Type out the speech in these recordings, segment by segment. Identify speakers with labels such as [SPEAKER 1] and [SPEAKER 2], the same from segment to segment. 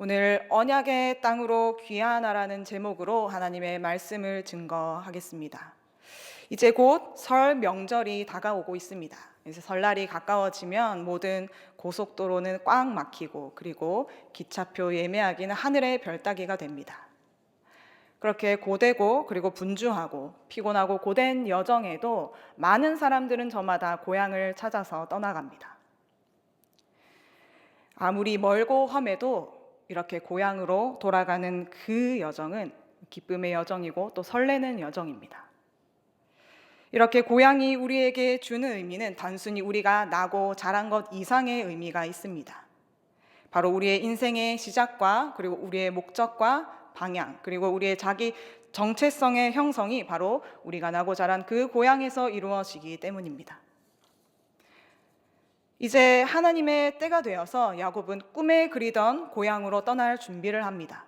[SPEAKER 1] 오늘 언약의 땅으로 귀환하라는 제목으로 하나님의 말씀을 증거하겠습니다. 이제 곧 설 명절이 다가오고 있습니다. 이제 설날이 가까워지면 모든 고속도로는 꽉 막히고 그리고 기차표 예매하기는 하늘의 별 따기가 됩니다. 그렇게 고되고 그리고 분주하고 피곤하고 고된 여정에도 많은 사람들은 저마다 고향을 찾아서 떠나갑니다. 아무리 멀고 험해도 이렇게 고향으로 돌아가는 그 여정은 기쁨의 여정이고 또 설레는 여정입니다. 이렇게 고향이 우리에게 주는 의미는 단순히 우리가 나고 자란 것 이상의 의미가 있습니다. 바로 우리의 인생의 시작과 그리고 우리의 목적과 방향 그리고 우리의 자기 정체성의 형성이 바로 우리가 나고 자란 그 고향에서 이루어지기 때문입니다. 이제 하나님의 때가 되어서 야곱은 꿈에 그리던 고향으로 떠날 준비를 합니다.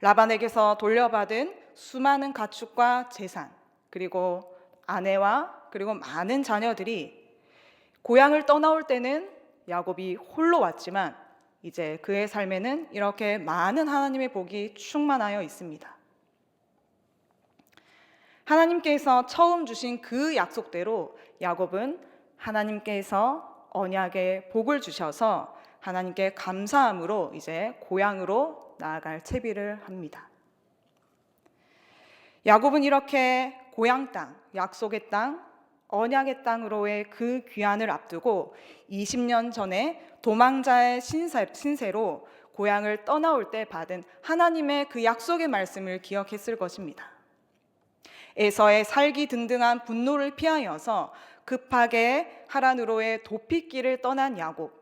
[SPEAKER 1] 라반에게서 돌려받은 수많은 가축과 재산, 그리고 아내와 그리고 많은 자녀들이 고향을 떠나올 때는 야곱이 홀로 왔지만 이제 그의 삶에는 이렇게 많은 하나님의 복이 충만하여 있습니다. 하나님께서 처음 주신 그 약속대로 야곱은 하나님께서 언약의 복을 주셔서 하나님께 감사함으로 이제 고향으로 나아갈 채비를 합니다. 야곱은 이렇게 고향 땅, 약속의 땅, 언약의 땅으로의 그 귀환을 앞두고 20년 전에 도망자의 신세로 고향을 떠나올 때 받은 하나님의 그 약속의 말씀을 기억했을 것입니다. 에서의 살기 든든한 분노를 피하여서 급하게 하란으로의 도피길을 떠난 야곱.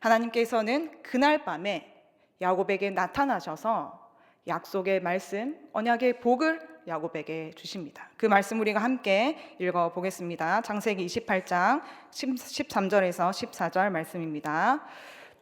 [SPEAKER 1] 하나님께서는 그날 밤에 야곱에게 나타나셔서 약속의 말씀, 언약의 복을 야곱에게 주십니다. 그 말씀 우리가 함께 읽어보겠습니다. 창세기 28장 13절에서 14절 말씀입니다.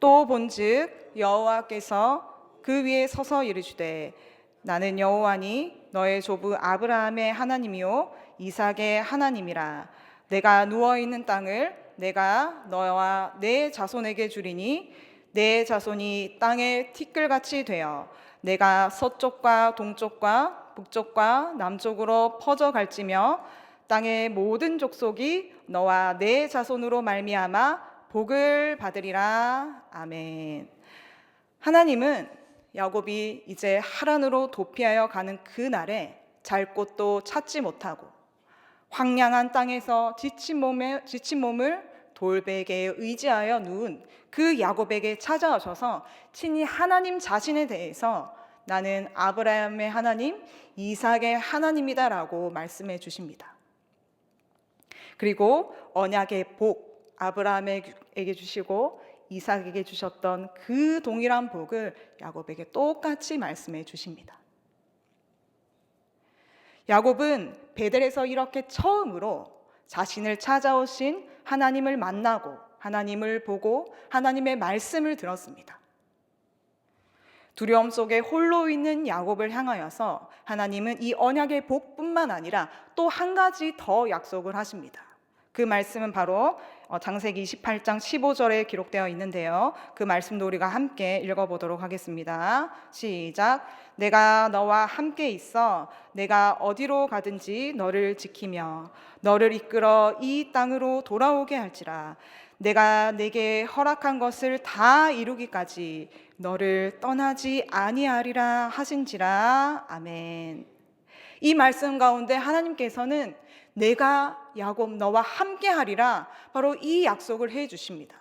[SPEAKER 1] 또 본즉 여호와께서 그 위에 서서 이르시되 나는 여호와니 너의 조부 아브라함의 하나님이요 이삭의 하나님이라. 내가 누워있는 땅을 내가 너와 내 자손에게 주리니 내 자손이 땅의 티끌같이 되어 내가 서쪽과 동쪽과 북쪽과 남쪽으로 퍼져갈지며 땅의 모든 족속이 너와 내 자손으로 말미암아 복을 받으리라. 아멘. 하나님은 야곱이 이제 하란으로 도피하여 가는 그 날에 잘 곳도 찾지 못하고 황량한 땅에서 지친 몸을 돌베개에 의지하여 누운 그 야곱에게 찾아오셔서 친히 하나님 자신에 대해서 나는 아브라함의 하나님, 이삭의 하나님이다라고 말씀해 주십니다. 그리고 언약의 복, 아브라함에게 주시고 이삭에게 주셨던 그 동일한 복을 야곱에게 똑같이 말씀해 주십니다. 야곱은 베델에서 이렇게 처음으로 자신을 찾아오신 하나님을 만나고 하나님을 보고 하나님의 말씀을 들었습니다. 두려움 속에 홀로 있는 야곱을 향하여서 하나님은 이 언약의 복뿐만 아니라 또 한 가지 더 약속을 하십니다. 그 말씀은 바로 창세기 28장 15절에 기록되어 있는데요. 그 말씀도 우리가 함께 읽어보도록 하겠습니다. 시작. 내가 너와 함께 있어 내가 어디로 가든지 너를 지키며 너를 이끌어 이 땅으로 돌아오게 할지라. 내가 내게 허락한 것을 다 이루기까지 너를 떠나지 아니하리라 하신지라. 아멘. 이 말씀 가운데 하나님께서는 내가 야곱 너와 함께 하리라 바로 이 약속을 해 주십니다.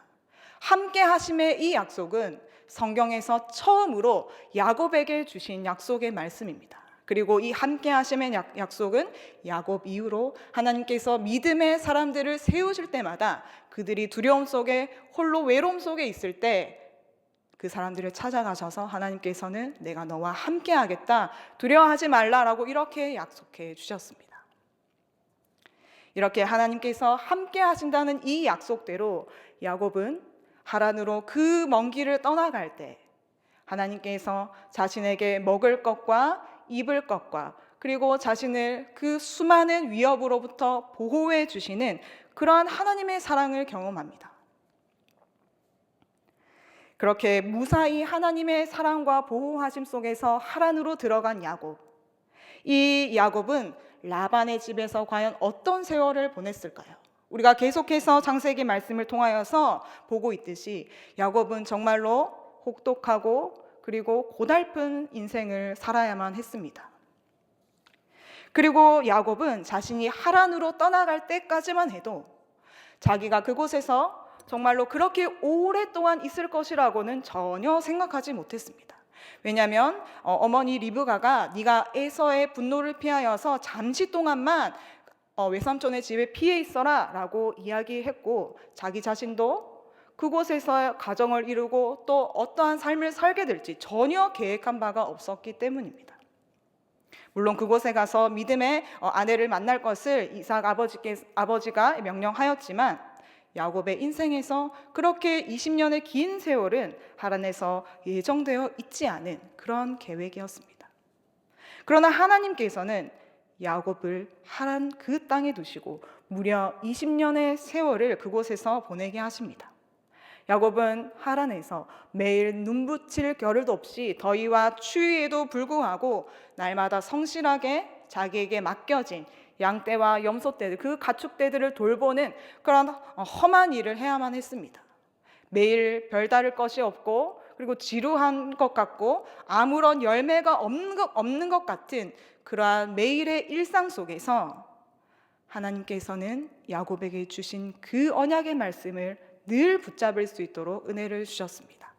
[SPEAKER 1] 함께 하심의 이 약속은 성경에서 처음으로 야곱에게 주신 약속의 말씀입니다. 그리고 이 함께 하심의 약속은 야곱 이후로 하나님께서 믿음의 사람들을 세우실 때마다 그들이 두려움 속에 홀로 외로움 속에 있을 때 그 사람들을 찾아가셔서 하나님께서는 내가 너와 함께 하겠다, 두려워하지 말라라고 이렇게 약속해 주셨습니다. 이렇게 하나님께서 함께 하신다는 이 약속대로 야곱은 하란으로 그 먼 길을 떠나갈 때 하나님께서 자신에게 먹을 것과 입을 것과 그리고 자신을 그 수많은 위협으로부터 보호해 주시는 그러한 하나님의 사랑을 경험합니다. 그렇게 무사히 하나님의 사랑과 보호하심 속에서 하란으로 들어간 야곱. 이 야곱은 라반의 집에서 과연 어떤 세월을 보냈을까요? 우리가 계속해서 창세기 말씀을 통하여서 보고 있듯이 야곱은 정말로 혹독하고 그리고 고달픈 인생을 살아야만 했습니다. 그리고 야곱은 자신이 하란으로 떠나갈 때까지만 해도 자기가 그곳에서 정말로 그렇게 오랫동안 있을 것이라고는 전혀 생각하지 못했습니다. 왜냐하면 어머니 리브가가 네가 에서의 분노를 피하여서 잠시 동안만 외삼촌의 집에 피해 있어라 라고 이야기했고, 자기 자신도 그곳에서 가정을 이루고 또 어떠한 삶을 살게 될지 전혀 계획한 바가 없었기 때문입니다. 물론 그곳에 가서 믿음의 아내를 만날 것을 이삭 아버지가 명령하였지만 야곱의 인생에서 그렇게 20년의 긴 세월은 하란에서 예정되어 있지 않은 그런 계획이었습니다. 그러나 하나님께서는 야곱을 하란 그 땅에 두시고 무려 20년의 세월을 그곳에서 보내게 하십니다. 야곱은 하란에서 매일 눈붙일 겨를도 없이 더위와 추위에도 불구하고 날마다 성실하게 자기에게 맡겨진 양떼와 염소떼들, 그 가축떼들을 돌보는 그런 험한 일을 해야만 했습니다. 매일 별다를 것이 없고 그리고 지루한 것 같고 아무런 열매가 없는 것 같은 그러한 매일의 일상 속에서 하나님께서는 야곱에게 주신 그 언약의 말씀을 늘 붙잡을 수 있도록 은혜를 주셨습니다.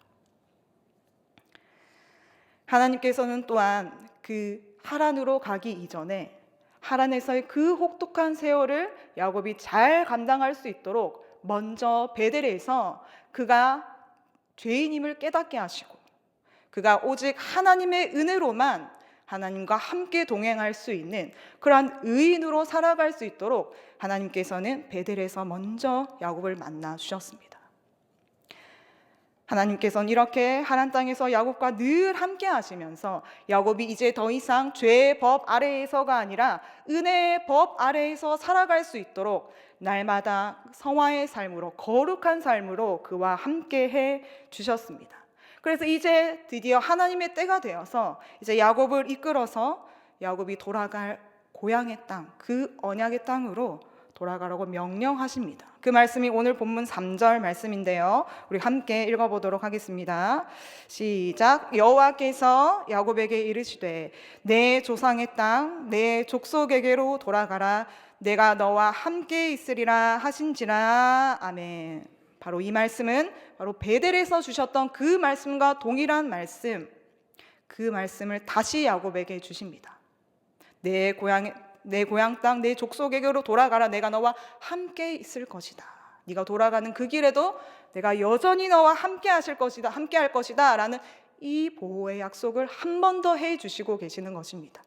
[SPEAKER 1] 하나님께서는 또한 그 하란으로 가기 이전에 하란에서의 그 혹독한 세월을 야곱이 잘 감당할 수 있도록 먼저 베델에서 그가 죄인임을 깨닫게 하시고 그가 오직 하나님의 은혜로만 하나님과 함께 동행할 수 있는 그러한 의인으로 살아갈 수 있도록 하나님께서는 베델에서 먼저 야곱을 만나 주셨습니다. 하나님께서는 이렇게 하란 땅에서 야곱과 늘 함께 하시면서 야곱이 이제 더 이상 죄의 법 아래에서가 아니라 은혜의 법 아래에서 살아갈 수 있도록 날마다 성화의 삶으로, 거룩한 삶으로 그와 함께 해 주셨습니다. 그래서 이제 드디어 하나님의 때가 되어서 이제 야곱을 이끌어서 야곱이 돌아갈 고향의 땅, 그 언약의 땅으로 돌아가라고 명령하십니다. 그 말씀이 오늘 본문 3절 말씀인데요. 우리 함께 읽어보도록 하겠습니다. 시작. 여호와께서 야곱에게 이르시되 내 조상의 땅, 내 족속에게로 돌아가라. 내가 너와 함께 있으리라 하신지라. 아멘. 바로 이 말씀은 바로 베델에서 주셨던 그 말씀과 동일한 말씀, 그 말씀을 다시 야곱에게 주십니다. 내 고향 땅, 내 족속에게로 돌아가라. 내가 너와 함께 있을 것이다. 네가 돌아가는 그 길에도 내가 여전히 너와 함께 하실 것이다, 함께 할 것이다 라는 이 보호의 약속을 한 번 더 해주시고 계시는 것입니다.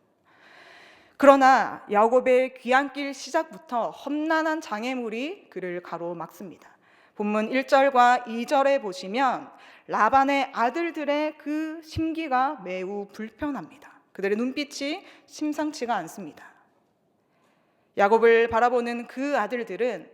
[SPEAKER 1] 그러나 야곱의 귀환길 시작부터 험난한 장애물이 그를 가로막습니다. 본문 1절과 2절에 보시면 라반의 아들들의 그 심기가 매우 불편합니다. 그들의 눈빛이 심상치가 않습니다. 야곱을 바라보는 그 아들들은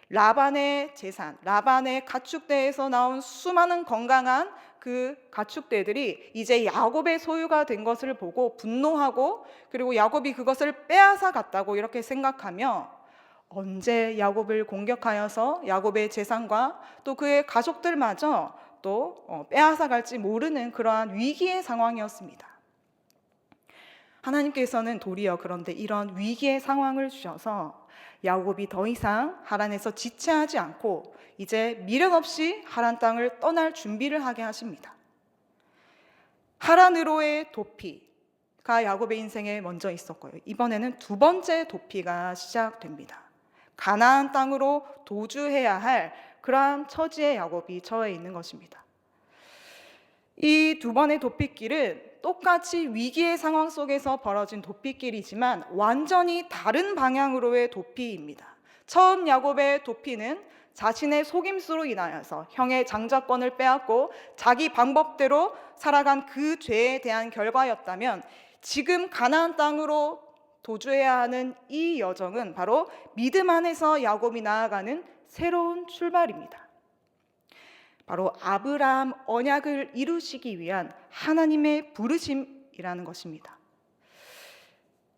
[SPEAKER 1] 라반의 재산, 라반의 가축대에서 나온 수많은 건강한 그 가축대들이 이제 야곱의 소유가 된 것을 보고 분노하고, 그리고 야곱이 그것을 빼앗아 갔다고 이렇게 생각하며 언제 야곱을 공격하여서 야곱의 재산과 또 그의 가족들마저 또 빼앗아 갈지 모르는 그러한 위기의 상황이었습니다. 하나님께서는 도리어 그런데 이런 위기의 상황을 주셔서 야곱이 더 이상 하란에서 지체하지 않고 이제 미련 없이 하란 땅을 떠날 준비를 하게 하십니다. 하란으로의 도피가 야곱의 인생에 먼저 있었고요. 이번에는 두 번째 도피가 시작됩니다. 가나안 땅으로 도주해야 할 그러한 처지에 야곱이 처해 있는 것입니다. 이 두 번의 도피길은 똑같이 위기의 상황 속에서 벌어진 도피길이지만 완전히 다른 방향으로의 도피입니다. 처음 야곱의 도피는 자신의 속임수로 인하여서 형의 장자권을 빼앗고 자기 방법대로 살아간 그 죄에 대한 결과였다면, 지금 가나안 땅으로 도주해야 하는 이 여정은 바로 믿음 안에서 야곱이 나아가는 새로운 출발입니다. 바로 아브라함 언약을 이루시기 위한 하나님의 부르심이라는 것입니다.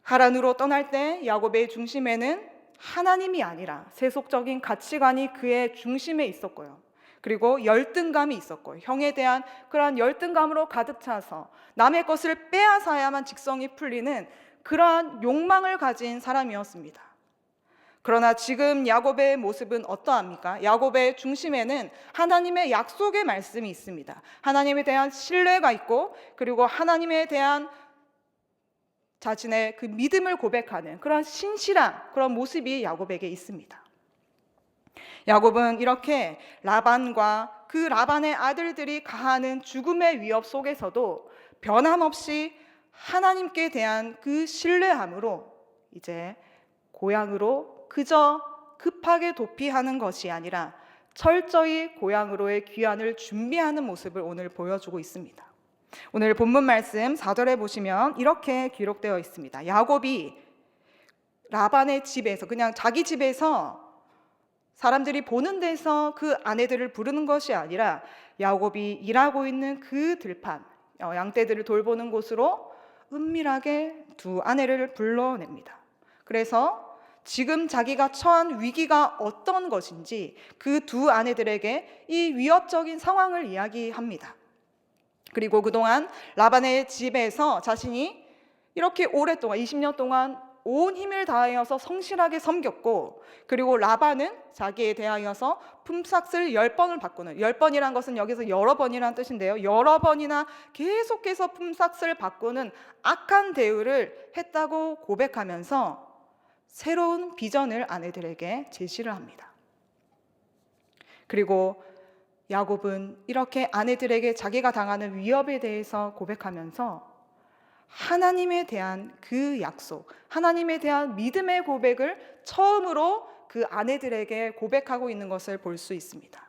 [SPEAKER 1] 하란으로 떠날 때 야곱의 중심에는 하나님이 아니라 세속적인 가치관이 그의 중심에 있었고요. 그리고 열등감이 있었고, 형에 대한 그러한 열등감으로 가득 차서 남의 것을 빼앗아야만 직성이 풀리는 그러한 욕망을 가진 사람이었습니다. 그러나 지금 야곱의 모습은 어떠합니까? 야곱의 중심에는 하나님의 약속의 말씀이 있습니다. 하나님에 대한 신뢰가 있고, 그리고 하나님에 대한 자신의 그 믿음을 고백하는 그런 신실한 그런 모습이 야곱에게 있습니다. 야곱은 이렇게 라반과 그 라반의 아들들이 가하는 죽음의 위협 속에서도 변함없이 하나님께 대한 그 신뢰함으로 이제 고향으로 그저 급하게 도피하는 것이 아니라 철저히 고향으로의 귀환을 준비하는 모습을 오늘 보여주고 있습니다. 오늘 본문 말씀 4절에 보시면 이렇게 기록되어 있습니다. 야곱이 라반의 집에서, 그냥 자기 집에서 사람들이 보는 데서 그 아내들을 부르는 것이 아니라 야곱이 일하고 있는 그 들판, 양떼들을 돌보는 곳으로 은밀하게 두 아내를 불러냅니다. 그래서 지금 자기가 처한 위기가 어떤 것인지 그 두 아내들에게 이 위협적인 상황을 이야기합니다. 그리고 그동안 라반의 집에서 자신이 이렇게 오랫동안 20년 동안 온 힘을 다하여서 성실하게 섬겼고, 그리고 라반은 자기에 대하여서 품삯을 10번을 바꾸는, 10번이란 것은 여기서 여러 번이라는 뜻인데요, 여러 번이나 계속해서 품삯을 바꾸는 악한 대우를 했다고 고백하면서 새로운 비전을 아내들에게 제시를 합니다. 그리고 야곱은 이렇게 아내들에게 자기가 당하는 위협에 대해서 고백하면서 하나님에 대한 그 약속, 하나님에 대한 믿음의 고백을 처음으로 그 아내들에게 고백하고 있는 것을 볼 수 있습니다.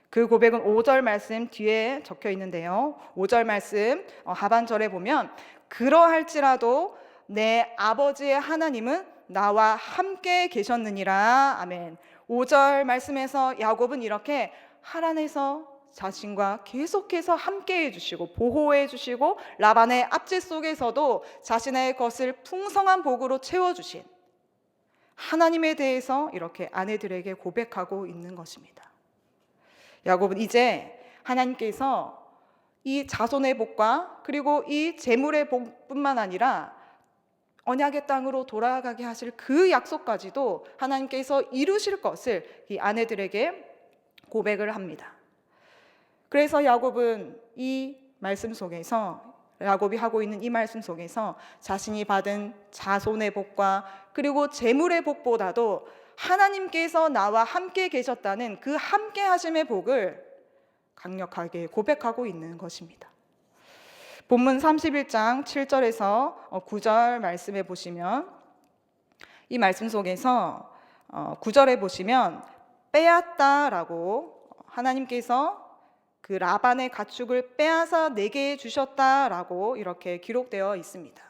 [SPEAKER 1] 그 고백은 5절 말씀 뒤에 적혀 있는데요, 5절 말씀 하반절에 보면 그러할지라도 내 아버지의 하나님은 나와 함께 계셨느니라. 아멘. 5절 말씀에서 야곱은 이렇게 하란에서 자신과 계속해서 함께 해주시고 보호해 주시고 라반의 압제 속에서도 자신의 것을 풍성한 복으로 채워주신 하나님에 대해서 이렇게 아내들에게 고백하고 있는 것입니다. 야곱은 이제 하나님께서 이 자손의 복과 그리고 이 재물의 복뿐만 아니라 언약의 땅으로 돌아가게 하실 그 약속까지도 하나님께서 이루실 것을 이 아내들에게 고백을 합니다. 그래서 야곱은 이 말씀 속에서, 야곱이 하고 있는 이 말씀 속에서 자신이 받은 자손의 복과 그리고 재물의 복보다도 하나님께서 나와 함께 계셨다는 그 함께 하심의 복을 강력하게 고백하고 있는 것입니다. 본문 31장 7절에서 9절 말씀에 보시면 이 말씀 속에서 9절에 보시면 빼앗다라고 하나님께서 그 라반의 가축을 빼앗아 내게 주셨다라고 이렇게 기록되어 있습니다.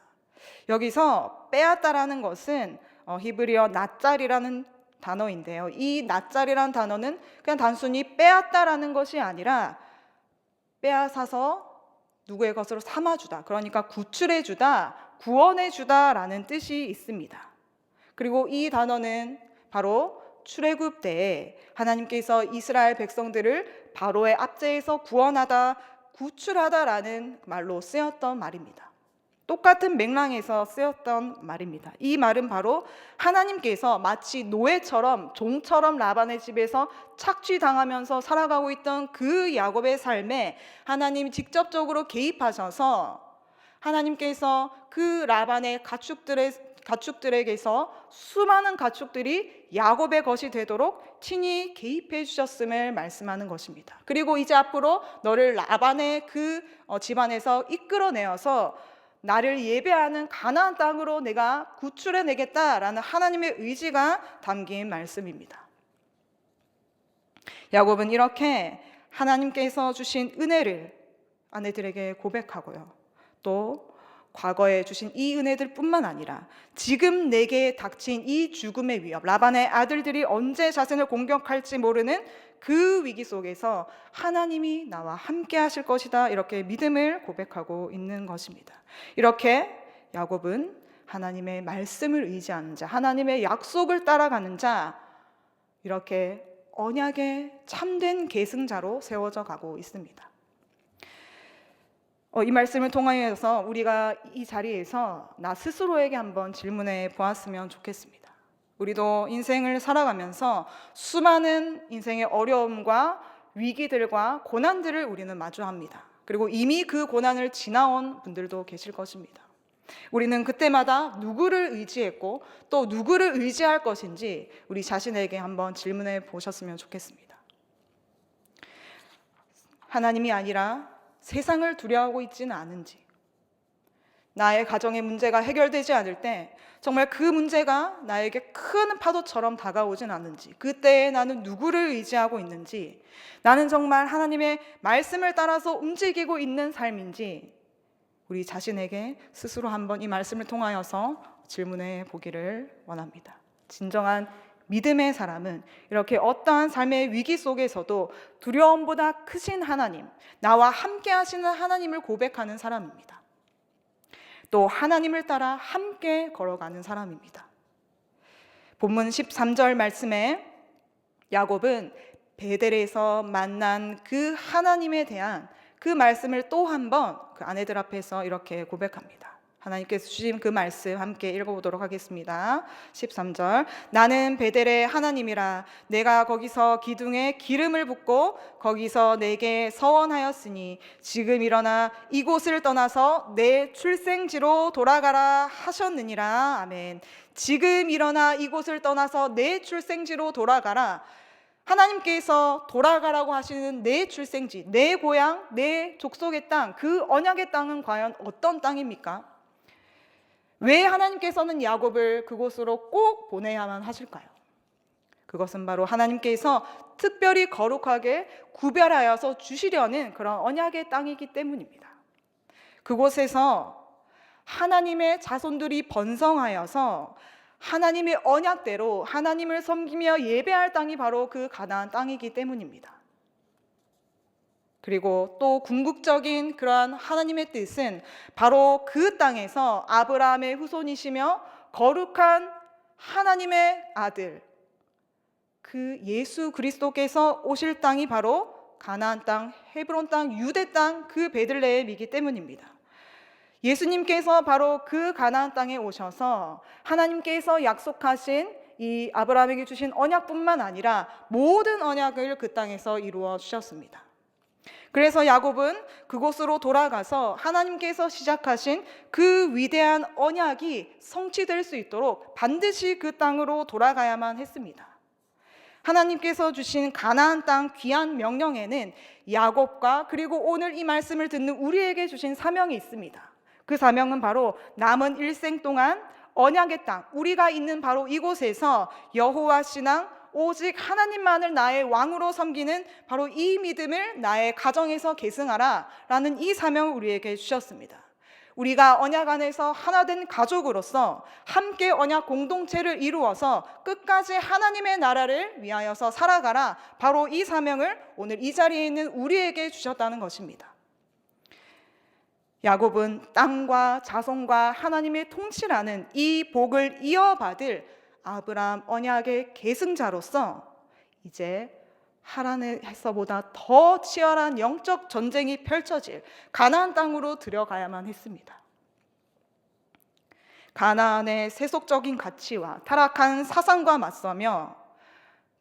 [SPEAKER 1] 여기서 빼앗다라는 것은 히브리어 낫잘이라는 단어인데요, 이 낫잘이라는 단어는 그냥 단순히 빼앗다라는 것이 아니라 빼앗아서 누구의 것으로 삼아주다, 그러니까 구출해주다, 구원해주다라는 뜻이 있습니다. 그리고 이 단어는 바로 출애굽 때에 하나님께서 이스라엘 백성들을 바로의 압제에서 구원하다, 구출하다라는 말로 쓰였던 말입니다. 똑같은 맥락에서 쓰였던 말입니다. 이 말은 바로 하나님께서 마치 노예처럼, 종처럼 라반의 집에서 착취당하면서 살아가고 있던 그 야곱의 삶에 하나님이 직접적으로 개입하셔서 하나님께서 그 라반의 가축들에게서 수많은 가축들이 야곱의 것이 되도록 친히 개입해 주셨음을 말씀하는 것입니다. 그리고 이제 앞으로 너를 라반의 그 집안에서 이끌어내어서 나를 예배하는 가나안 땅으로 내가 구출해 내겠다라는 하나님의 의지가 담긴 말씀입니다. 야곱은 이렇게 하나님께서 주신 은혜를 아내들에게 고백하고요, 또 과거에 주신 이 은혜들뿐만 아니라 지금 내게 닥친 이 죽음의 위협, 라반의 아들들이 언제 자신을 공격할지 모르는 그 위기 속에서 하나님이 나와 함께 하실 것이다, 이렇게 믿음을 고백하고 있는 것입니다. 이렇게 야곱은 하나님의 말씀을 의지하는 자, 하나님의 약속을 따라가는 자, 이렇게 언약의 참된 계승자로 세워져 가고 있습니다. 이 말씀을 통하여서 우리가 이 자리에서 나 스스로에게 한번 질문해 보았으면 좋겠습니다. 우리도 인생을 살아가면서 수많은 인생의 어려움과 위기들과 고난들을 우리는 마주합니다. 그리고 이미 그 고난을 지나온 분들도 계실 것입니다. 우리는 그때마다 누구를 의지했고 또 누구를 의지할 것인지 우리 자신에게 한번 질문해 보셨으면 좋겠습니다. 하나님이 아니라 세상을 두려워하고 있지는 않은지, 나의 가정의 문제가 해결되지 않을 때 정말 그 문제가 나에게 큰 파도처럼 다가오진 않는지, 그때에 나는 누구를 의지하고 있는지, 나는 정말 하나님의 말씀을 따라서 움직이고 있는 삶인지 우리 자신에게 스스로 한번 이 말씀을 통하여서 질문해 보기를 원합니다. 진정한 믿음의 사람은 이렇게 어떠한 삶의 위기 속에서도 두려움보다 크신 하나님, 나와 함께 하시는 하나님을 고백하는 사람입니다. 또 하나님을 따라 함께 걸어가는 사람입니다. 본문 13절 말씀에 야곱은 베델에서 만난 그 하나님에 대한 그 말씀을 또 한 번 그 아내들 앞에서 이렇게 고백합니다. 하나님께서 주신 그 말씀 함께 읽어보도록 하겠습니다. 13절, 나는 베델의 하나님이라, 내가 거기서 기둥에 기름을 붓고 거기서 내게 서원하였으니 지금 일어나 이곳을 떠나서 내 출생지로 돌아가라 하셨느니라. 아멘. 지금 일어나 이곳을 떠나서 내 출생지로 돌아가라. 하나님께서 돌아가라고 하시는 내 출생지, 내 고향, 내 족속의 땅, 그 언약의 땅은 과연 어떤 땅입니까? 왜 하나님께서는 야곱을 그곳으로 꼭 보내야만 하실까요? 그것은 바로 하나님께서 특별히 거룩하게 구별하여서 주시려는 그런 언약의 땅이기 때문입니다. 그곳에서 하나님의 자손들이 번성하여서 하나님의 언약대로 하나님을 섬기며 예배할 땅이 바로 그 가나안 땅이기 때문입니다. 그리고 또 궁극적인 그러한 하나님의 뜻은 바로 그 땅에서 아브라함의 후손이시며 거룩한 하나님의 아들, 그 예수 그리스도께서 오실 땅이 바로 가나안 땅, 헤브론 땅, 유대 땅, 그 베들레헴이기 때문입니다. 예수님께서 바로 그 가나안 땅에 오셔서 하나님께서 약속하신 이 아브라함에게 주신 언약뿐만 아니라 모든 언약을 그 땅에서 이루어 주셨습니다. 그래서 야곱은 그곳으로 돌아가서 하나님께서 시작하신 그 위대한 언약이 성취될 수 있도록 반드시 그 땅으로 돌아가야만 했습니다. 하나님께서 주신 가나안 땅 귀한 명령에는 야곱과 그리고 오늘 이 말씀을 듣는 우리에게 주신 사명이 있습니다. 그 사명은 바로 남은 일생 동안 언약의 땅, 우리가 있는 바로 이곳에서 여호와 신앙, 오직 하나님만을 나의 왕으로 섬기는 바로 이 믿음을 나의 가정에서 계승하라 라는 이 사명을 우리에게 주셨습니다. 우리가 언약 안에서 하나된 가족으로서 함께 언약 공동체를 이루어서 끝까지 하나님의 나라를 위하여서 살아가라, 바로 이 사명을 오늘 이 자리에 있는 우리에게 주셨다는 것입니다. 야곱은 땅과 자손과 하나님의 통치라는 이 복을 이어받을 아브라함 언약의 계승자로서 이제 하란에서보다 더 치열한 영적 전쟁이 펼쳐질 가나안 땅으로 들어가야만 했습니다. 가나안의 세속적인 가치와 타락한 사상과 맞서며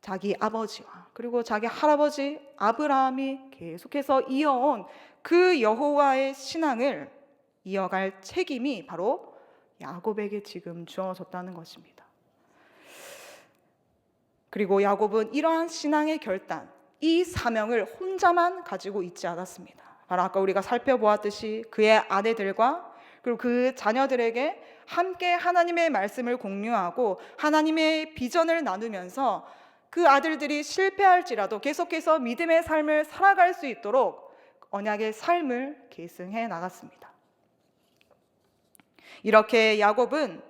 [SPEAKER 1] 자기 아버지와 그리고 자기 할아버지 아브라함이 계속해서 이어온 그 여호와의 신앙을 이어갈 책임이 바로 야곱에게 지금 주어졌다는 것입니다. 그리고 야곱은 이러한 신앙의 결단, 이 사명을 혼자만 가지고 있지 않았습니다. 바로 아까 우리가 살펴보았듯이 그의 아내들과 그리고 그 자녀들에게 함께 하나님의 말씀을 공유하고 하나님의 비전을 나누면서 그 아들들이 실패할지라도 계속해서 믿음의 삶을 살아갈 수 있도록 언약의 삶을 계승해 나갔습니다. 이렇게 야곱은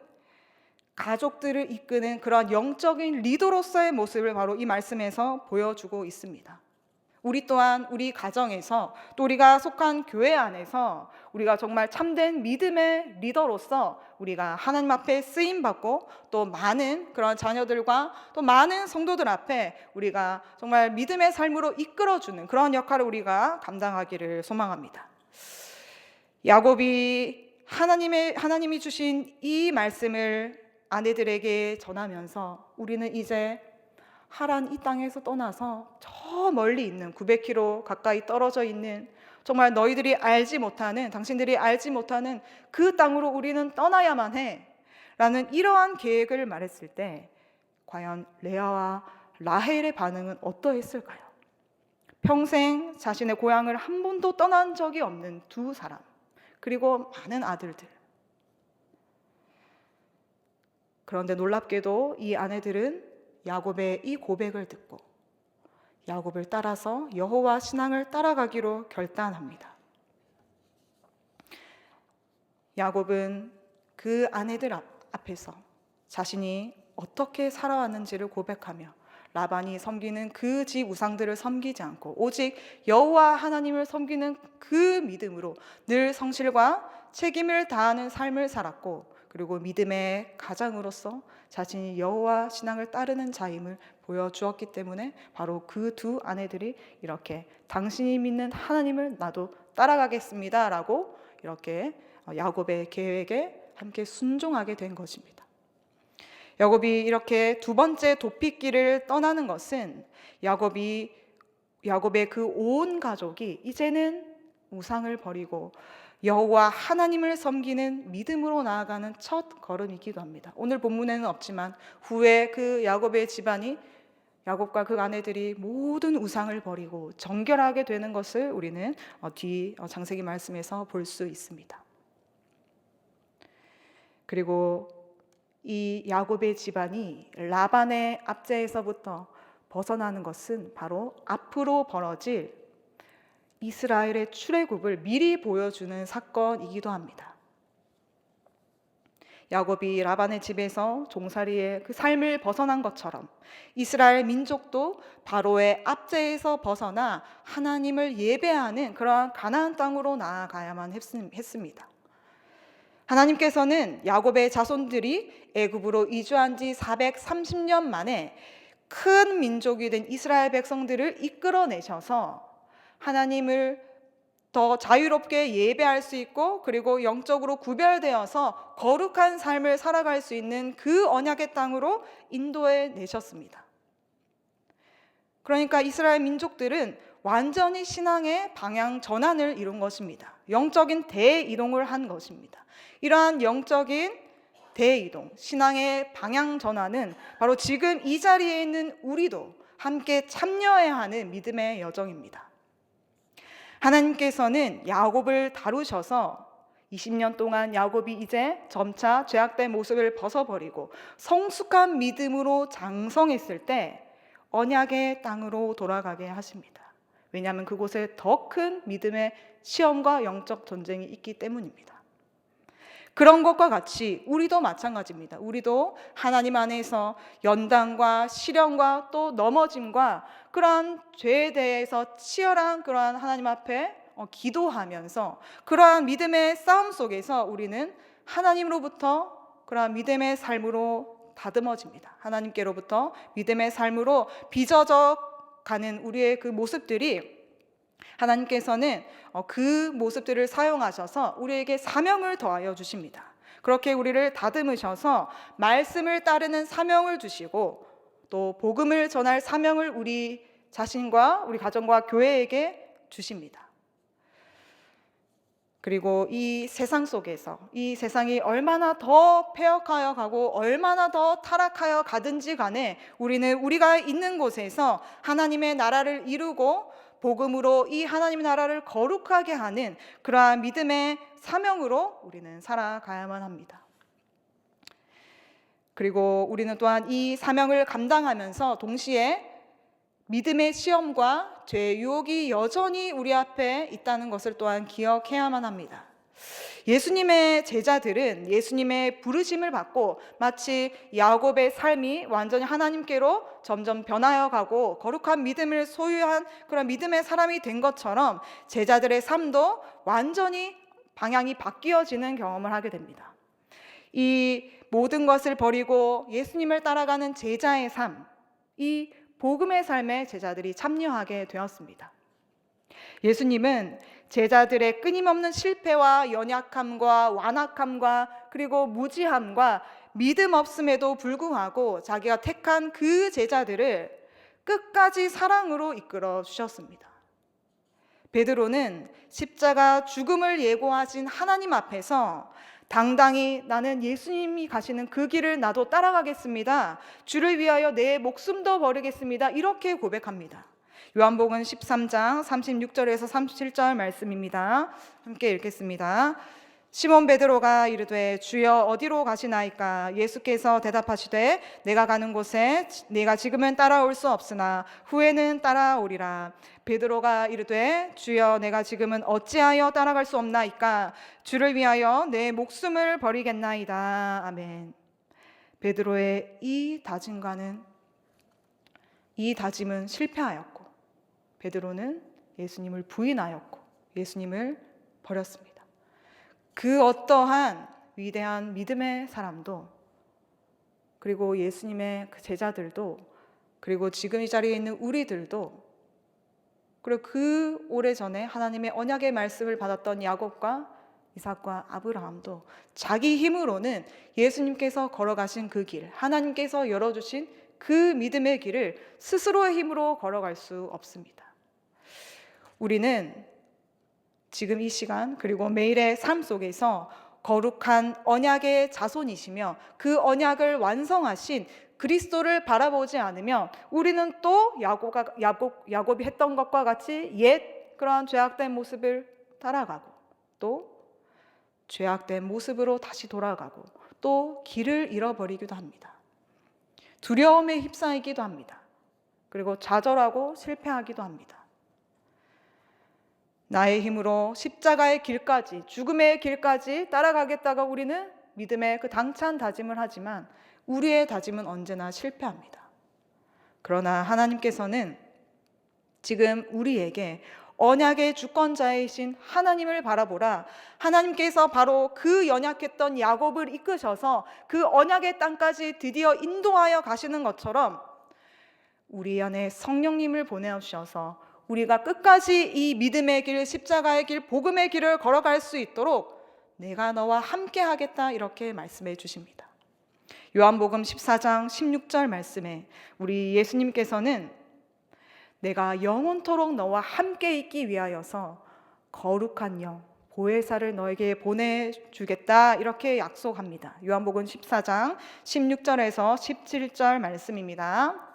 [SPEAKER 1] 가족들을 이끄는 그런 영적인 리더로서의 모습을 바로 이 말씀에서 보여주고 있습니다. 우리 또한 우리 가정에서 또 우리가 속한 교회 안에서 우리가 정말 참된 믿음의 리더로서 우리가 하나님 앞에 쓰임받고 또 많은 그런 자녀들과 또 많은 성도들 앞에 우리가 정말 믿음의 삶으로 이끌어주는 그런 역할을 우리가 감당하기를 소망합니다. 야곱이 하나님이 주신 이 말씀을 아내들에게 전하면서 우리는 이제 하란 이 땅에서 떠나서 저 멀리 있는 900km 가까이 떨어져 있는 정말 너희들이 알지 못하는, 당신들이 알지 못하는 그 땅으로 우리는 떠나야만 해 라는 이러한 계획을 말했을 때 과연 레아와 라헬의 반응은 어떠했을까요? 평생 자신의 고향을 한 번도 떠난 적이 없는 두 사람, 그리고 많은 아들들. 그런데 놀랍게도 이 아내들은 야곱의 이 고백을 듣고 야곱을 따라서 여호와 신앙을 따라가기로 결단합니다. 야곱은 그 아내들 앞에서 자신이 어떻게 살아왔는지를 고백하며 라반이 섬기는 그 집 우상들을 섬기지 않고 오직 여호와 하나님을 섬기는 그 믿음으로 늘 성실과 책임을 다하는 삶을 살았고, 그리고 믿음의 가장으로서 자신이 여호와 신앙을 따르는 자임을 보여주었기 때문에 바로 그 두 아내들이 이렇게 당신이 믿는 하나님을 나도 따라가겠습니다 라고 이렇게 야곱의 계획에 함께 순종하게 된 것입니다. 야곱이 이렇게 두 번째 도피길을 떠나는 것은 야곱의 그 온 가족이 이제는 우상을 버리고 여호와 하나님을 섬기는 믿음으로 나아가는 첫 걸음이기도 합니다. 오늘 본문에는 없지만 후에 그 야곱의 집안이, 야곱과 그 아내들이 모든 우상을 버리고 정결하게 되는 것을 우리는 뒤 창세기 말씀에서 볼 수 있습니다. 그리고 이 야곱의 집안이 라반의 압제에서부터 벗어나는 것은 바로 앞으로 벌어질 이스라엘의 출애굽을 미리 보여주는 사건이기도 합니다. 야곱이 라반의 집에서 종살이의 그 삶을 벗어난 것처럼 이스라엘 민족도 바로의 압제에서 벗어나 하나님을 예배하는 그러한 가나안 땅으로 나아가야만 했습니다. 하나님께서는 야곱의 자손들이 애굽으로 이주한 지 430년 만에 큰 민족이 된 이스라엘 백성들을 이끌어내셔서 하나님을 더 자유롭게 예배할 수 있고, 그리고 영적으로 구별되어서 거룩한 삶을 살아갈 수 있는 그 언약의 땅으로 인도해 내셨습니다. 그러니까 이스라엘 민족들은 완전히 신앙의 방향 전환을 이룬 것입니다. 영적인 대이동을 한 것입니다. 이러한 영적인 대이동, 신앙의 방향 전환은 바로 지금 이 자리에 있는 우리도 함께 참여해야 하는 믿음의 여정입니다. 하나님께서는 야곱을 다루셔서 20년 동안 야곱이 이제 점차 죄악된 모습을 벗어버리고 성숙한 믿음으로 장성했을 때 언약의 땅으로 돌아가게 하십니다. 왜냐하면 그곳에 더 큰 믿음의 시험과 영적 전쟁이 있기 때문입니다. 그런 것과 같이 우리도 마찬가지입니다. 우리도 하나님 안에서 연단과 시련과 또 넘어짐과 그러한 죄에 대해서 치열한 그러한 하나님 앞에 기도하면서 그러한 믿음의 싸움 속에서 우리는 하나님으로부터 그러한 믿음의 삶으로 다듬어집니다. 하나님께로부터 믿음의 삶으로 빚어져 가는 우리의 그 모습들이 하나님께서는 그 모습들을 사용하셔서 우리에게 사명을 더하여 주십니다. 그렇게 우리를 다듬으셔서 말씀을 따르는 사명을 주시고 또 복음을 전할 사명을 우리 자신과 우리 가정과 교회에게 주십니다. 그리고 이 세상 속에서 이 세상이 얼마나 더 폐역하여 가고 얼마나 더 타락하여 가든지 간에 우리는 우리가 있는 곳에서 하나님의 나라를 이루고 복음으로 이 하나님의 나라를 거룩하게 하는 그러한 믿음의 사명으로 우리는 살아가야만 합니다. 그리고 우리는 또한 이 사명을 감당하면서 동시에 믿음의 시험과 죄의 유혹이 여전히 우리 앞에 있다는 것을 또한 기억해야만 합니다. 예수님의 제자들은 예수님의 부르심을 받고 마치 야곱의 삶이 완전히 하나님께로 점점 변하여 가고 거룩한 믿음을 소유한 그런 믿음의 사람이 된 것처럼 제자들의 삶도 완전히 방향이 바뀌어지는 경험을 하게 됩니다. 이 모든 것을 버리고 예수님을 따라가는 제자의 삶, 이 복음의 삶에 제자들이 참여하게 되었습니다. 예수님은 제자들의 끊임없는 실패와 연약함과 완악함과 그리고 무지함과 믿음 없음에도 불구하고 자기가 택한 그 제자들을 끝까지 사랑으로 이끌어 주셨습니다. 베드로는 십자가 죽음을 예고하신 하나님 앞에서 당당히 나는 예수님이 가시는 그 길을 나도 따라가겠습니다. 주를 위하여 내 목숨도 버리겠습니다. 이렇게 고백합니다. 요한복음 13장 36절에서 37절 말씀입니다. 함께 읽겠습니다. 시몬 베드로가 이르되 주여 어디로 가시나이까? 예수께서 대답하시되 내가 가는 곳에 네가 지금은 따라올 수 없으나 후에는 따라오리라. 베드로가 이르되 주여 내가 지금은 어찌하여 따라갈 수 없나이까? 주를 위하여 내 목숨을 버리겠나이다. 아멘. 베드로의 이 다짐은 실패하였고 베드로는 예수님을 부인하였고 예수님을 버렸습니다. 그 어떠한 위대한 믿음의 사람도 그리고 예수님의 그 제자들도 그리고 지금 이 자리에 있는 우리들도 그리고 그 오래전에 하나님의 언약의 말씀을 받았던 야곱과 이삭과 아브라함도 자기 힘으로는 예수님께서 걸어가신 그 길, 하나님께서 열어주신 그 믿음의 길을 스스로의 힘으로 걸어갈 수 없습니다. 우리는 지금 이 시간 그리고 매일의 삶 속에서 거룩한 언약의 자손이시며 그 언약을 완성하신 그리스도를 바라보지 않으면 우리는 또 야곱이 했던 것과 같이 옛 그러한 죄악된 모습을 따라가고 또 죄악된 모습으로 다시 돌아가고 또 길을 잃어버리기도 합니다. 두려움에 휩싸이기도 합니다. 그리고 좌절하고 실패하기도 합니다. 나의 힘으로 십자가의 길까지, 죽음의 길까지 따라가겠다가 우리는 믿음의 그 당찬 다짐을 하지만 우리의 다짐은 언제나 실패합니다. 그러나 하나님께서는 지금 우리에게 언약의 주권자이신 하나님을 바라보라. 하나님께서 바로 그 연약했던 야곱을 이끄셔서 그 언약의 땅까지 드디어 인도하여 가시는 것처럼 우리 안에 성령님을 보내주셔서 우리가 끝까지 이 믿음의 길, 십자가의 길, 복음의 길을 걸어갈 수 있도록 내가 너와 함께 하겠다 이렇게 말씀해 주십니다. 요한복음 14장 16절 말씀에 우리 예수님께서는 내가 영원토록 너와 함께 있기 위하여서 거룩한 영, 보혜사를 너에게 보내주겠다 이렇게 약속합니다. 요한복음 14장 16절에서 17절 말씀입니다.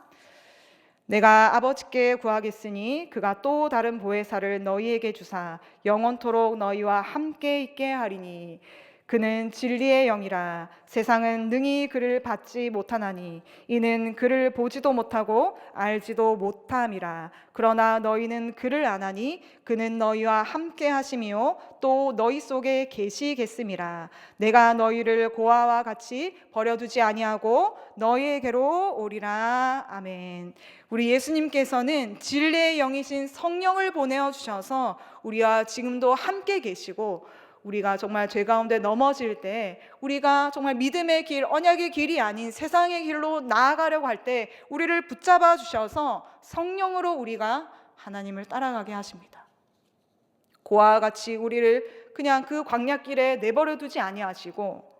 [SPEAKER 1] 내가 아버지께 구하겠으니 그가 또 다른 보혜사를 너희에게 주사 영원토록 너희와 함께 있게 하리니 그는 진리의 영이라. 세상은 능히 그를 받지 못하나니 이는 그를 보지도 못하고 알지도 못함이라. 그러나 너희는 그를 아나니 그는 너희와 함께 하심이요 또 너희 속에 계시겠음이라. 내가 너희를 고아와 같이 버려두지 아니하고 너희에게로 오리라. 아멘. 우리 예수님께서는 진리의 영이신 성령을 보내어 주셔서 우리와 지금도 함께 계시고 우리가 정말 죄 가운데 넘어질 때 우리가 정말 믿음의 길, 언약의 길이 아닌 세상의 길로 나아가려고 할 때 우리를 붙잡아 주셔서 성령으로 우리가 하나님을 따라가게 하십니다. 고아와 같이 우리를 그냥 그 광야길에 내버려 두지 아니하시고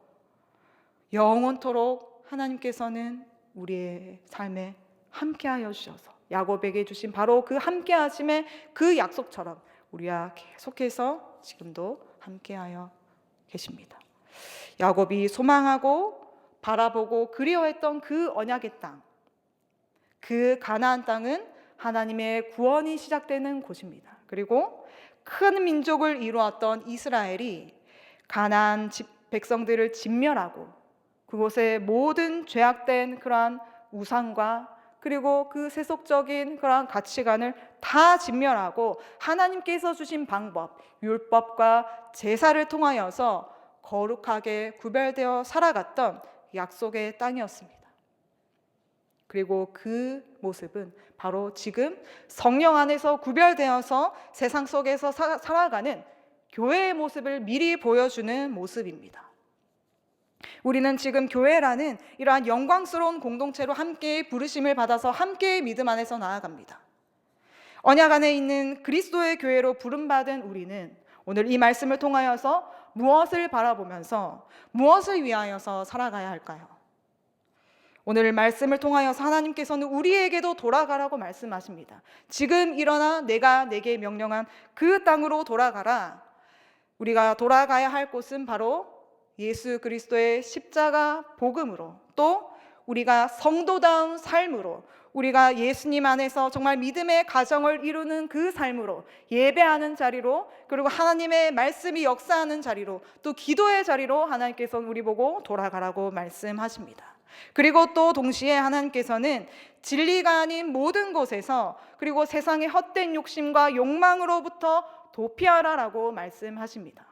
[SPEAKER 1] 영원토록 하나님께서는 우리의 삶에 함께하여 주셔서 야곱에게 주신 바로 그 함께하심의 그 약속처럼 우리와 계속해서 지금도 함께하여 계십니다. 야곱이 소망하고 바라보고 그리워했던 그 언약의 땅, 그 가나안 땅은 하나님의 구원이 시작되는 곳입니다. 그리고 큰 민족을 이루었던 이스라엘이 가나안 백성들을 진멸하고 그곳의 모든 죄악된 그러한 우상과 그리고 그 세속적인 그런 가치관을 다 진멸하고 하나님께서 주신 방법, 율법과 제사를 통하여서 거룩하게 구별되어 살아갔던 약속의 땅이었습니다. 그리고 그 모습은 바로 지금 성령 안에서 구별되어서 세상 속에서 살아가는 교회의 모습을 미리 보여주는 모습입니다. 우리는 지금 교회라는 이러한 영광스러운 공동체로 함께 부르심을 받아서 함께 믿음 안에서 나아갑니다. 언약 안에 있는 그리스도의 교회로 부름받은 우리는 오늘 이 말씀을 통하여서 무엇을 바라보면서 무엇을 위하여서 살아가야 할까요? 오늘 말씀을 통하여서 하나님께서는 우리에게도 돌아가라고 말씀하십니다. 지금 일어나 내가 내게 명령한 그 땅으로 돌아가라. 우리가 돌아가야 할 곳은 바로 예수 그리스도의 십자가 복음으로, 또 우리가 성도다운 삶으로, 우리가 예수님 안에서 정말 믿음의 가정을 이루는 그 삶으로, 예배하는 자리로, 그리고 하나님의 말씀이 역사하는 자리로, 또 기도의 자리로 하나님께서는 우리 보고 돌아가라고 말씀하십니다. 그리고 또 동시에 하나님께서는 진리가 아닌 모든 곳에서, 그리고 세상의 헛된 욕심과 욕망으로부터 도피하라라고 말씀하십니다.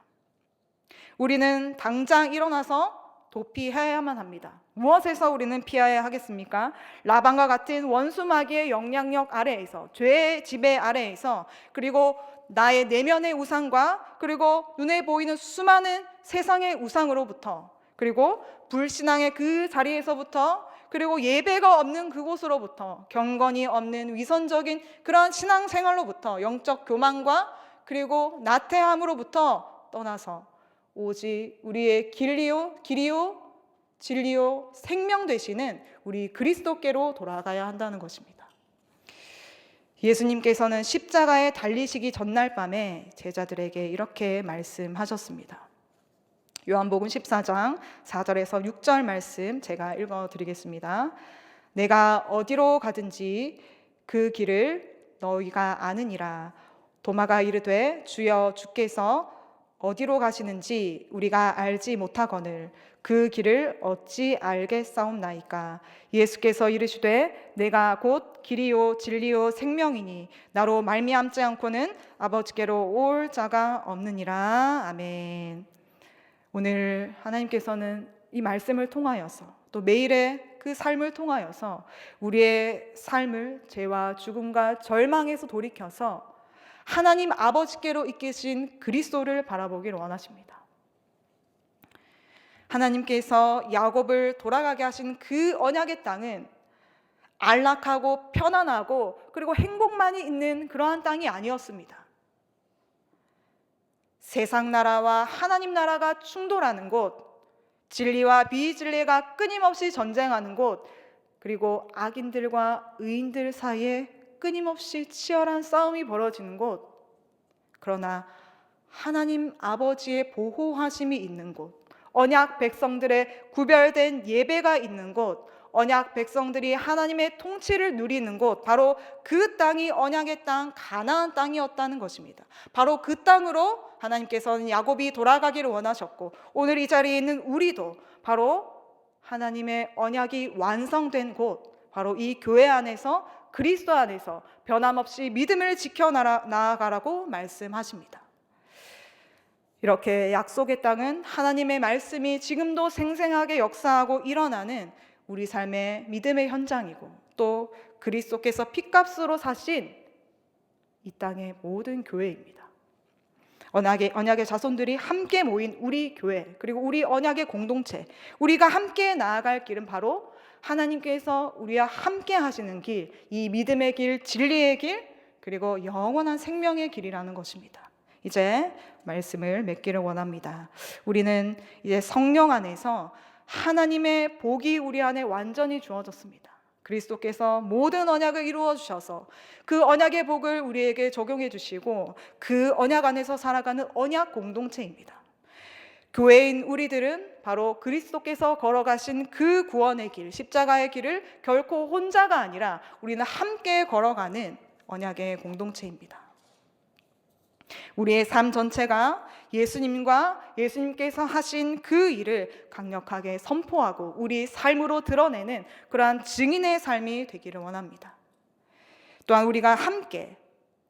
[SPEAKER 1] 우리는 당장 일어나서 도피해야만 합니다. 무엇에서 우리는 피해야 하겠습니까? 라반과 같은 원수 마귀의 영향력 아래에서, 죄의 지배 아래에서, 그리고 나의 내면의 우상과, 그리고 눈에 보이는 수많은 세상의 우상으로부터, 그리고 불신앙의 그 자리에서부터, 그리고 예배가 없는 그곳으로부터, 경건이 없는 위선적인 그런 신앙생활로부터, 영적 교만과 그리고 나태함으로부터 떠나서 오직 우리의 길이요 진리요 생명 되시는 우리 그리스도께로 돌아가야 한다는 것입니다. 예수님께서는 십자가에 달리시기 전날 밤에 제자들에게 이렇게 말씀하셨습니다. 요한복음 14장 4절에서 6절 말씀 제가 읽어드리겠습니다. 내가 어디로 가든지 그 길을 너희가 아느니라. 도마가 이르되 주여 주께서 어디로 가시는지 우리가 알지 못하거늘 그 길을 어찌 알겠사옵나이까. 예수께서 이르시되 내가 곧 길이요 진리요 생명이니 나로 말미암지 않고는 아버지께로 올 자가 없느니라. 아멘. 오늘 하나님께서는 이 말씀을 통하여서, 또 매일의 그 삶을 통하여서 우리의 삶을 죄와 죽음과 절망에서 돌이켜서 하나님 아버지께로 이끄신 그리스도를 바라보기를 원하십니다. 하나님께서 야곱을 돌아가게 하신 그 언약의 땅은 안락하고 편안하고 그리고 행복만이 있는 그러한 땅이 아니었습니다. 세상 나라와 하나님 나라가 충돌하는 곳, 진리와 비진리가 끊임없이 전쟁하는 곳, 그리고 악인들과 의인들 사이에 끊임없이 치열한 싸움이 벌어지는 곳, 그러나 하나님 아버지의 보호하심이 있는 곳, 언약 백성들의 구별된 예배가 있는 곳, 언약 백성들이 하나님의 통치를 누리는 곳, 바로 그 땅이 언약의 땅 가나안 땅이었다는 것입니다. 바로 그 땅으로 하나님께서는 야곱이 돌아가기를 원하셨고, 오늘 이 자리에 있는 우리도 바로 하나님의 언약이 완성된 곳, 바로 이 교회 안에서, 그리스도 안에서 변함없이 믿음을 지켜 나아가라고 말씀하십니다. 이렇게 약속의 땅은 하나님의 말씀이 지금도 생생하게 역사하고 일어나는 우리 삶의 믿음의 현장이고, 또 그리스도께서 핏값으로 사신 이 땅의 모든 교회입니다. 언약의 자손들이 함께 모인 우리 교회, 그리고 우리 언약의 공동체, 우리가 함께 나아갈 길은 바로 하나님께서 우리와 함께 하시는 길, 이 믿음의 길, 진리의 길, 그리고 영원한 생명의 길이라는 것입니다. 이제 말씀을 맺기를 원합니다. 우리는 이제 성령 안에서 하나님의 복이 우리 안에 완전히 주어졌습니다. 그리스도께서 모든 언약을 이루어 주셔서 그 언약의 복을 우리에게 적용해 주시고, 그 언약 안에서 살아가는 언약 공동체입니다. 교회인 우리들은 바로 그리스도께서 걸어가신 그 구원의 길, 십자가의 길을 결코 혼자가 아니라 우리는 함께 걸어가는 언약의 공동체입니다. 우리의 삶 전체가 예수님과 예수님께서 하신 그 일을 강력하게 선포하고 우리 삶으로 드러내는 그러한 증인의 삶이 되기를 원합니다. 또한 우리가 함께,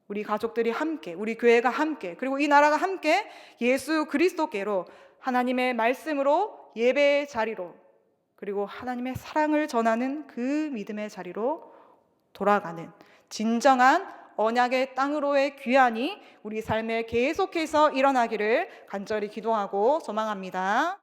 [SPEAKER 1] 우리 가족들이 함께, 우리 교회가 함께, 그리고 이 나라가 함께 예수 그리스도께로 하나님의 말씀으로 예배의 자리로, 그리고 하나님의 사랑을 전하는 그 믿음의 자리로 돌아가는 진정한 언약의 땅으로의 귀환이 우리 삶에 계속해서 일어나기를 간절히 기도하고 소망합니다.